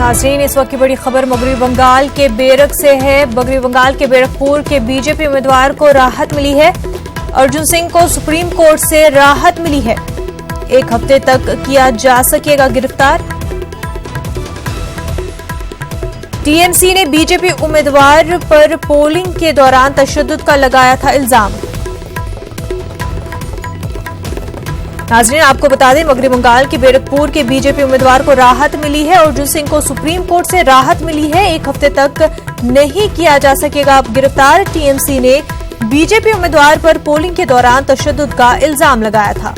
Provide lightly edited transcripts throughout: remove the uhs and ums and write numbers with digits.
नाज़रीन, इस वक्त की बड़ी खबर मगरबी बंगाल के बेरक से है। मगरबी बंगाल के बेरकपुर के बीजेपी उम्मीदवार को राहत मिली है। अर्जुन सिंह को सुप्रीम कोर्ट से राहत मिली है। 1 हफ्ते तक किया जा सकेगा गिरफ्तार। टीएमसी ने बीजेपी उम्मीदवार पर पोलिंग के दौरान तशद्दुद का लगाया था इल्जाम। नाज़रीन, आपको बता दें, मगरबी बंगाल के बेरकपुर के बीजेपी उम्मीदवार को राहत मिली है। अर्जुन सिंह को सुप्रीम कोर्ट से राहत मिली है। 1 हफ्ते तक नहीं किया जा सकेगा अब गिरफ्तार। टीएमसी ने बीजेपी उम्मीदवार पर पोलिंग के दौरान तशद्दुद का इल्जाम लगाया था।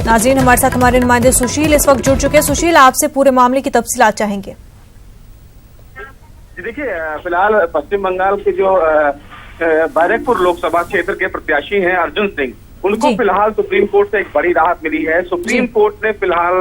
नाज़रीन, हमारे साथ हमारे नुमाइंदे सुशील इस वक्त जुड़ चुके हैं। सुशील, आपसे पूरे मामले की तफसीलात चाहेंगे। देखिए, फिलहाल पश्चिम बंगाल के जो बैरकपुर लोकसभा क्षेत्र के प्रत्याशी हैं अर्जुन सिंह, उनको फिलहाल सुप्रीम कोर्ट से एक बड़ी राहत मिली है। सुप्रीम कोर्ट ने फिलहाल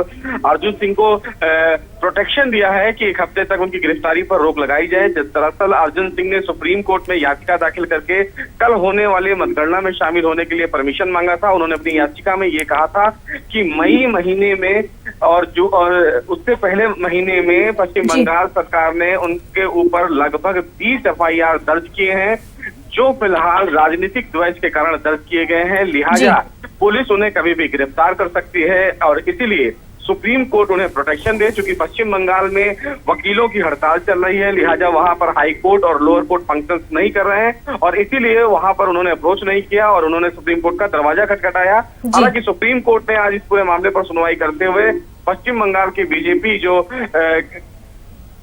अर्जुन सिंह को प्रोटेक्शन दिया है कि 1 हफ्ते तक उनकी गिरफ्तारी पर रोक लगाई जाए। दरअसल अर्जुन सिंह ने सुप्रीम कोर्ट में याचिका दाखिल करके कल होने वाले मतगणना में शामिल होने के लिए परमिशन मांगा था। उन्होंने अपनी याचिका में ये कहा था कि मई महीने में और उससे पहले महीने में पश्चिम बंगाल सरकार ने उनके ऊपर लगभग 30 FIR दर्ज किए हैं, जो फिलहाल राजनीतिक द्वेष के कारण दर्ज किए गए हैं। लिहाजा पुलिस उन्हें कभी भी गिरफ्तार कर सकती है और इसीलिए सुप्रीम कोर्ट उन्हें प्रोटेक्शन दे। चूंकि पश्चिम बंगाल में वकीलों की हड़ताल चल रही है, लिहाजा वहां पर हाई कोर्ट और लोअर कोर्ट फंक्शंस नहीं कर रहे हैं और इसीलिए वहां पर उन्होंने अप्रोच नहीं किया और उन्होंने सुप्रीम कोर्ट का दरवाजा खटखटाया। हालांकि सुप्रीम कोर्ट ने आज इस पूरे मामले पर सुनवाई करते हुए पश्चिम बंगाल की बीजेपी जो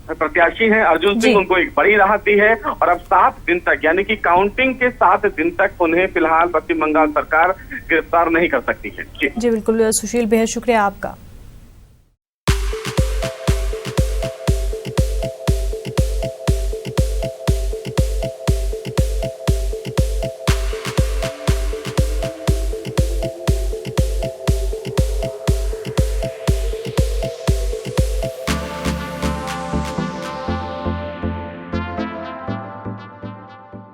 प्रत्याशी हैं अर्जुन सिंह, उनको एक बड़ी राहत दी है और अब 7 दिन तक, यानी कि काउंटिंग के 7 दिन तक उन्हें फिलहाल पश्चिम बंगाल सरकार गिरफ्तार नहीं कर सकती है। जी बिल्कुल सुशील, बेहद शुक्रिया आपका।